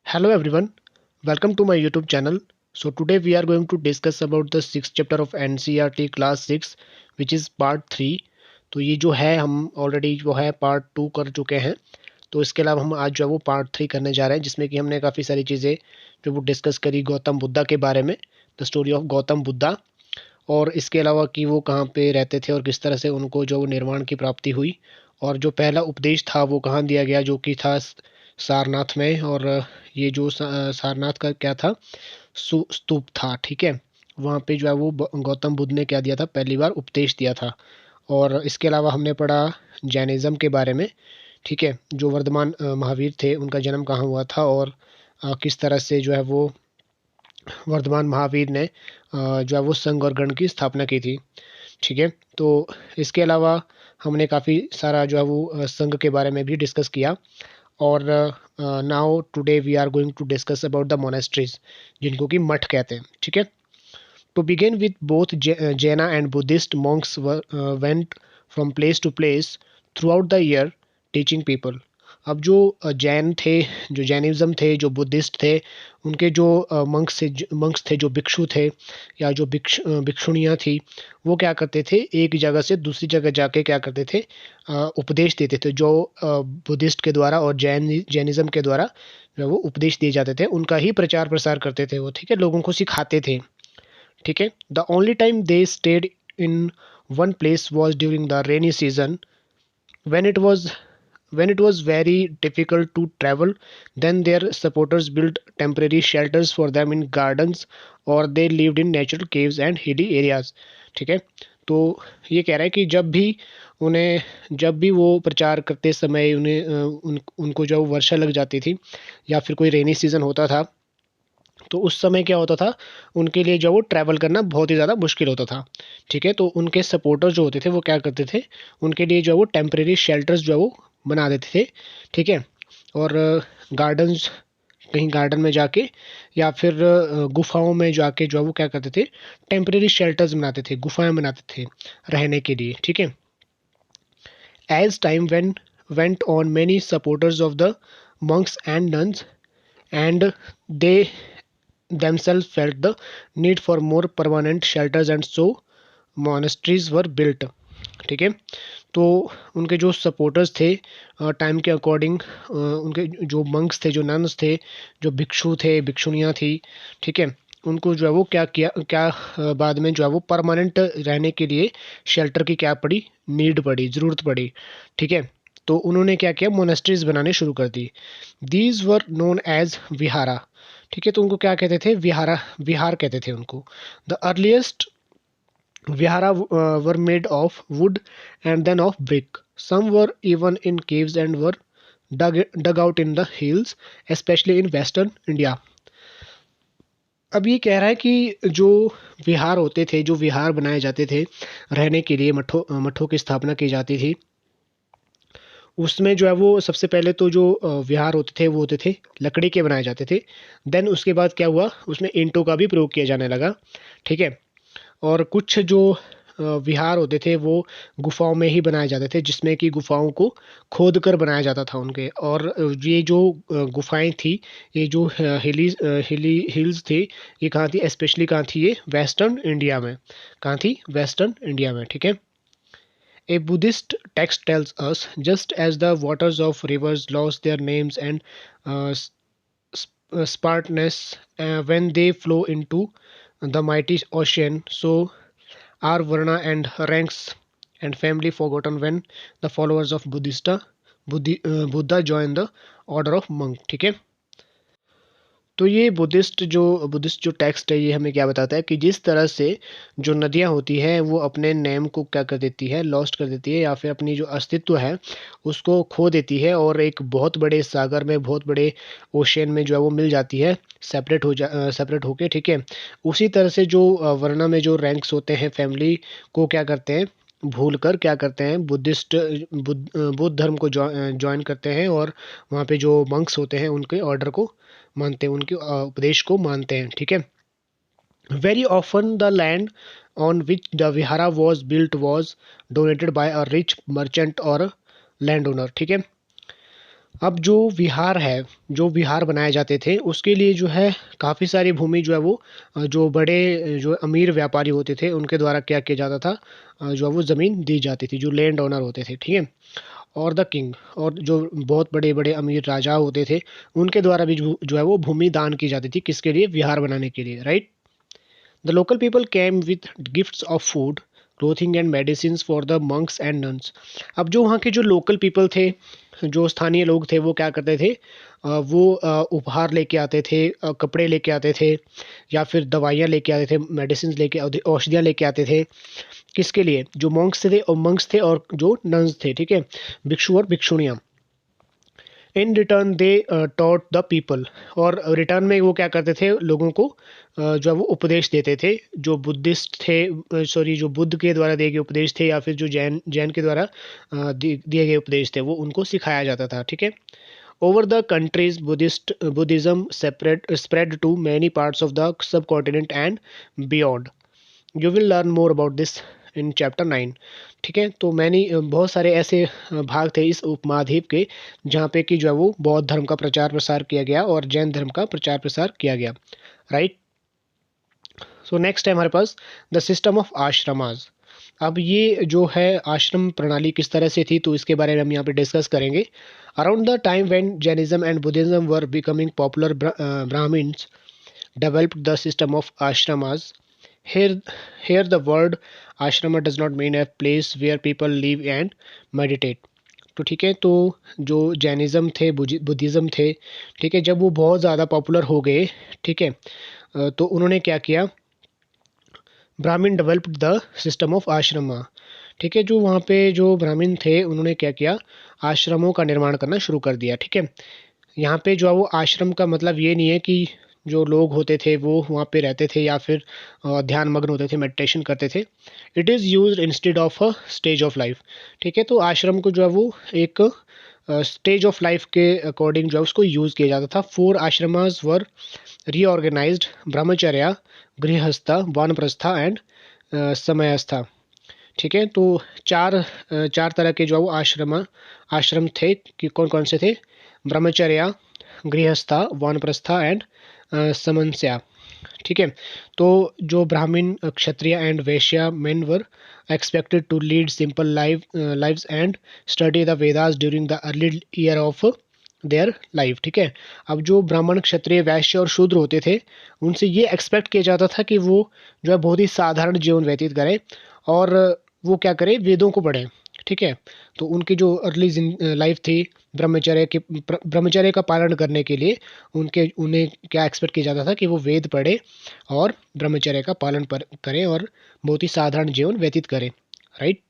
Hello everyone, welcome to my YouTube channel. So today we are going to discuss about the sixth chapter of NCERT class 6 which is part 3. तो ये जो है हम already जो है part 2 कर चुके हैं। तो इसके अलावा हम आज जो है वो पार्ट 3 करने जा रहे हैं जिसमें कि हमने काफ़ी सारी चीज़ें जो वो डिस्कस करी गौतम बुद्धा के बारे में, the story of Gautam Buddha. और इसके अलावा कि वो कहाँ पे रहते थे और किस तरह से उनको जो निर्वाण की प्राप्ति हुई, और जो पहला उपदेश था वो कहाँ दिया गया, जो कि था सारनाथ में। और ये जो सारनाथ का क्या था, स्तूप था, ठीक है। वहाँ पे जो है वो गौतम बुद्ध ने क्या दिया था, पहली बार उपदेश दिया था। और इसके अलावा हमने पढ़ा जैनिज़्म के बारे में, ठीक है। जो वर्धमान महावीर थे उनका जन्म कहाँ हुआ था, और किस तरह से जो है वो वर्धमान महावीर ने जो है वो संघ और गण की स्थापना की थी, ठीक है। तो इसके अलावा हमने काफ़ी सारा जो है वो संघ के बारे में भी डिस्कस किया। और now today we are going to discuss about the monasteries, जिनको कि मठ कहते हैं, ठीक है। To begin with both Jaina and Buddhist monks went from place to place throughout the year teaching people. अब जो जैन थे, जो जैनिज़्म थे, जो बुद्धिस्ट थे, उनके जो मंक्स थे, जो भिक्षु थे या जो भिक्षुणियाँ थी, वो क्या करते थे, एक जगह से दूसरी जगह जाके क्या करते थे, उपदेश देते थे। जो बुद्धिस्ट के द्वारा और जैनिज़्म के द्वारा जो वो उपदेश दिए जाते थे, उनका ही प्रचार प्रसार करते थे वो, ठीक है, लोगों को सिखाते थे, ठीक है। The only time they stayed in one place was during the rainy season, when it was when it was very difficult to travel. Then their supporters built temporary shelters for them in gardens, or they lived in natural caves and hilly areas, ठीक है। तो ये कह रहा है कि जब भी वो प्रचार करते समय उनको जो वर्षा लग जाती थी या फिर कोई रेनी सीजन होता था, तो उस समय क्या होता था, उनके लिए जो वो ट्रैवल करना बहुत ही ज़्यादा मुश्किल होता था, ठीक है। तो उनके सपोर्टर जो होते थे वो क्या करते थे, उनके लिए जो है वो टेम्परेरी शेल्टर्स जो है वो बना देते थे, ठीक है। और गार्डन्स, कहीं गार्डन में जाके या फिर गुफाओं में जाके जो है वो क्या करते थे, टेम्परेरी शेल्टर्स बनाते थे, गुफाएं बनाते थे रहने के लिए, ठीक है। As time went on, many supporters of the monks and nuns and they themselves felt the need for more permanent shelters, and so monasteries were built, ठीक है। तो उनके जो सपोर्टर्स थे टाइम के अकॉर्डिंग, उनके जो मंक्स थे, जो नन्स थे, जो भिक्षु थे, भिक्षुणियाँ थी, ठीक है, उनको जो है वो बाद में जो है वो परमानेंट रहने के लिए शेल्टर की क्या पड़ी, नीड पड़ी, ज़रूरत पड़ी, ठीक है। तो उन्होंने क्या किया, मोनेस्ट्रीज बनाने शुरू कर दी। These were known as vihara, ठीक है। तो उनको क्या कहते थे, विहार कहते थे उनको। The earliest vihara were made of wood and then of brick. Some were even in caves and were dug out in the hills, especially in western India. अब ये कह रहा है कि जो विहार होते थे, जो विहार बनाए जाते थे रहने के लिए, मठों की स्थापना की जाती थी, उसमें जो है वो सबसे पहले तो जो विहार होते थे वो होते थे लकड़ी के बनाए जाते थे। देन उसके बाद क्या हुआ, उसमें ईंटों का भी प्रयोग किया जाने लगा, ठीक है। और कुछ जो विहार होते थे वो गुफाओं में ही बनाए जाते थे, जिसमें कि गुफाओं को खोद कर बनाया जाता था उनके। और ये जो गुफाएं थी, ये जो हिली हिल्स थी, ये कहाँ थी, स्पेशली कहाँ थी, ये वेस्टर्न इंडिया में, कहाँ थी, वेस्टर्न इंडिया में, ठीक है। A Buddhist text tells us, just as the waters of rivers lost their names and uh, sparkness when they flow into the mighty ocean, so are Varna and ranks and family forgotten when the followers of Buddha join the order of monk, ठीक है। तो ये Buddhist जो text है, ये हमें क्या बताता है कि जिस तरह से जो नदियाँ होती हैं वो अपने नेम को क्या कर देती है, लॉस्ट कर देती है, या फिर अपनी जो अस्तित्व है उसको खो देती है, और एक बहुत बड़े सागर में, बहुत बड़े ओशियन में जो है वो मिल जाती है, सेपरेट होके, ठीक है। उसी तरह से जो वर्ना में जो रैंक्स होते हैं फैमिली को क्या करते हैं, भूल कर क्या करते हैं, बुद्ध धर्म को ज्वाइन करते हैं, और वहाँ पे जो मंक्स होते हैं उनके ऑर्डर को मानते हैं, उनके उपदेश को मानते हैं, ठीक है। Very often the land on which the vihara was built was donated by a rich merchant और लैंड ओनर, ठीक है। अब जो विहार है, जो विहार बनाए जाते थे उसके लिए जो है काफ़ी सारी भूमि जो है वो जो बड़े जो अमीर व्यापारी होते थे उनके द्वारा क्या किया जाता था, जो है वो ज़मीन दी जाती थी, जो लैंड ओनर होते थे, ठीक है? और द किंग, और जो बहुत बड़े-बड़े अमीर राजा होते थे उनके द्वारा भी जो है वो भूमि दान की जाती थी, किसके लिए? विहार बनाने के लिए, right? The local people came with gifts of food, clothing and medicines for the monks and nuns. अब जो वहाँ के जो लोकल पीपल थे, जो स्थानीय लोग थे, वो क्या करते थे? वो उपहार लेके आते थे, कपड़े लेके आते थे, या फिर दवाइयाँ लेके आते थे, मेडिसिन लेके, औषधियाँ लेके आते थे। किसके लिए? जो मंक्स थे और जो नन्स थे, ठीक है? भिक्षु और भिक्षुणियाँ। In return they taught the people, और रिटर्न में वो क्या करते थे? लोगों को जो है वो उपदेश देते थे, जो बुद्धिस्ट थे, सॉरी, जो बुद्ध के द्वारा दिए गए उपदेश थे, या फिर जो जैन जैन के द्वारा दिए गए उपदेश थे, वो उनको सिखाया जाता था, ठीक है? Over the countries Buddhism separate spread to many parts of the subcontinent and beyond. You will learn more about this in chapter 9, ठीक है? तो मैंने बहुत सारे ऐसे भाग थे इस उपमहाद्वीप के जहाँ पे कि जो है वो बौद्ध धर्म का प्रचार प्रसार किया गया और जैन धर्म का प्रचार प्रसार किया गया, राइट? सो नेक्स्ट है हमारे पास द सिस्टम ऑफ आश्रमास। अब ये जो है आश्रम प्रणाली किस तरह से थी, तो इसके बारे में हम यहाँ पे डिस्कस करेंगे। Around the time when Jainism and Buddhism were becoming popular, Brahmins developed the system of ashramas. Here, here the word ashrama does not mean a place where people live and meditate. तो ठीक है, तो जो Jainism थे, Buddhism थे, ठीक है, जब वो बहुत ज़्यादा पॉपुलर हो गए, ठीक है, तो उन्होंने क्या किया? ब्राह्मण डेवलप्ड द सिस्टम ऑफ आश्रमा, ठीक है? जो वहाँ पे जो ब्राह्मण थे उन्होंने क्या किया? आश्रमों का निर्माण करना शुरू कर दिया, ठीक है? यहाँ पे जो है वो आश्रम का मतलब ये नहीं है कि जो लोग होते थे वो वहाँ पे रहते थे या फिर ध्यान मग्न होते थे, मेडिटेशन करते थे। It is used instead of a stage of life, ठीक है? तो आश्रम को जो है वो एक स्टेज ऑफ लाइफ के अकॉर्डिंग जो है उसको यूज़ किया जाता था। 4 आश्रमास वर रीऑर्गेनाइज्ड: ब्रह्मचर्या, गृहस्था, वानप्रस्था एंड समयस्था, ठीक है? तो 4 तरह के जो है वो आश्रम थे कि कौन-कौन से थे? ब्रह्मचर्या, गृहस्था, वानप्रस्था एंड समस्या, ठीक है? तो जो Brahmin, Kshatriya and Vaishya men were expected to lead simple lives and study the Vedas during the early year of their life, ठीक है? अब जो ब्राह्मण, क्षत्रिय, वैश्य और शूद्र होते थे उनसे ये एक्सपेक्ट किया जाता था कि वो जो है बहुत ही साधारण जीवन व्यतीत करें और वो क्या करें? वेदों को पढ़ें, ठीक है? तो उनकी जो अर्ली लाइफ थी ब्रह्मचर्य का पालन करने के लिए उन्हें क्या एक्सपेक्ट किया जाता था कि वो वेद पढ़े और ब्रह्मचर्य का पालन करें और बहुत ही साधारण जीवन व्यतीत करें, right?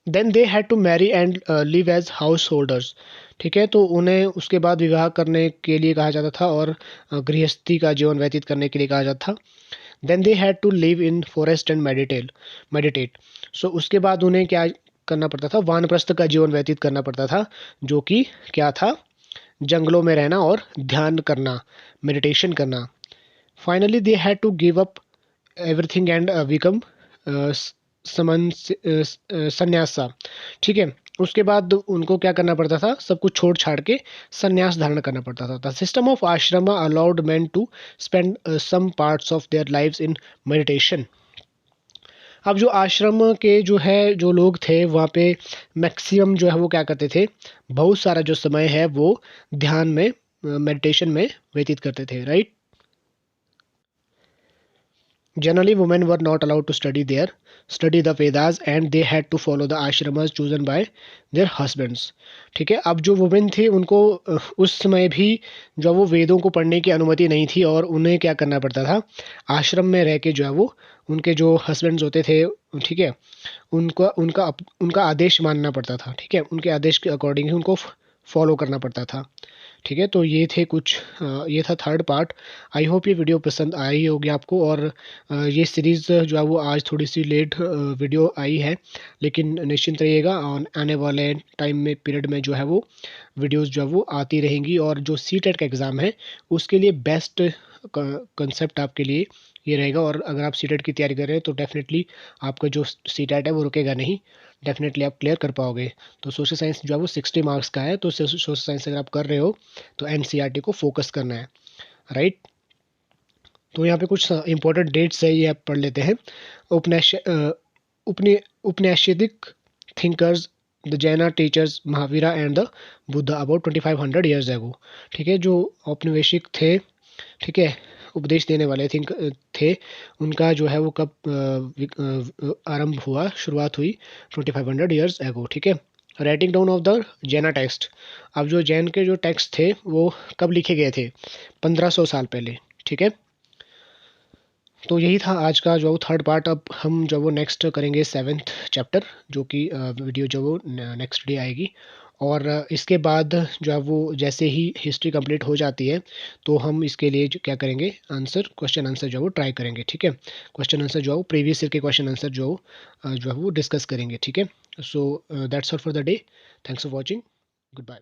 Then they had to marry and live as householders, ठीक है? तो उन्हें उसके बाद विवाह करने के लिए कहा जाता था और गृहस्थी का जीवन व्यतीत करने के लिए कहा जाता था। Then they had to live in forest and meditate. So उसके बाद उन्हें क्या करना पड़ता था? वानप्रस्थ का जीवन व्यतीत करना पड़ता था, जो कि क्या था? जंगलों में रहना और ध्यान करना, मेडिटेशन करना। Finally they had to give up everything and become sannyasa, ठीक है? उसके बाद उनको क्या करना पड़ता था? सब कुछ छोड़ छाड़ के संन्यास धारण करना पड़ता था। The system of ashrama allowed man to spend some parts of their lives in meditation. अब जो आश्रम के जो है जो लोग थे वहाँ पे मैक्सिमम जो है वो क्या करते थे? बहुत सारा जो समय है वो ध्यान में, मेडिटेशन में व्यतीत करते थे, right? Generally, women were not allowed to study the Vedas and they had to follow the ashramas chosen by their husbands. ठीक है? अब जो वुमेन थी उनको उस समय भी जो वो वेदों को पढ़ने की अनुमति नहीं थी और उन्हें क्या करना पड़ता था? आश्रम में रह के जो है वो उनके जो हस्बैंड्स होते थे, ठीक है? उनका आदेश मानना पड़ता था, ठीक है? उनके आदेश के अकॉर्डिंग ही उनको फॉलो करना पड़ता था, ठीक है? तो ये थे कुछ ये था थर्ड पार्ट। आई होप ये वीडियो पसंद आई होगी आपको और ये सीरीज़ जो है वो आज थोड़ी सी लेट वीडियो आई है, लेकिन निश्चिंत रहिएगा आने वाले टाइम में पीरियड में जो है वो वीडियोस जो है वो आती रहेंगी और जो सीटेट का एग्ज़ाम है उसके लिए बेस्ट कंसेप्ट आपके लिए ये रहेगा। और अगर आप सीटेट की तैयारी कर रहे हैं तो डेफिनेटली आपका जो सीटेट है वो रुकेगा नहीं, डेफिनेटली आप क्लियर कर पाओगे। तो सोशल साइंस जो है वो 60 मार्क्स का है, तो सोशल साइंस अगर आप कर रहे हो तो एनसीईआरटी को फोकस करना है, राइट। तो यहाँ पे कुछ इंपॉर्टेंट डेट्स है, ये आप पढ़ लेते हैं। उपनिष उपनि उपनिषदिक थिंकर्स, द जैना teachers Mahavira and the Buddha about 2500 years ago. ठीक है, जो औपनिवेशिक थे, ठीक है, उपदेश देने वाले थिंक थे, उनका जो है वो कब आरंभ हुआ, शुरुआत हुई 2500 ईयर्स एगो। ठीक है। राइटिंग डाउन ऑफ द जैना टेक्स्ट, अब जो जैन के जो टेक्स्ट थे वो कब लिखे गए थे, 1500 साल पहले। ठीक है। तो यही था आज का जो थर्ड पार्ट। अब हम जो वो नेक्स्ट करेंगे 7th चैप्टर, जो कि वीडियो जो वो नेक्स्ट डे आएगी। और इसके बाद जो है वो जैसे ही हिस्ट्री कंप्लीट हो जाती है तो हम इसके लिए जो क्या करेंगे, क्वेश्चन आंसर जो है वो ट्राई करेंगे। ठीक है, क्वेश्चन आंसर जो है वो प्रीवियस ईयर के क्वेश्चन आंसर जो है वो डिस्कस करेंगे। ठीक है। So that's all for the day. Thanks for watching. Good bye.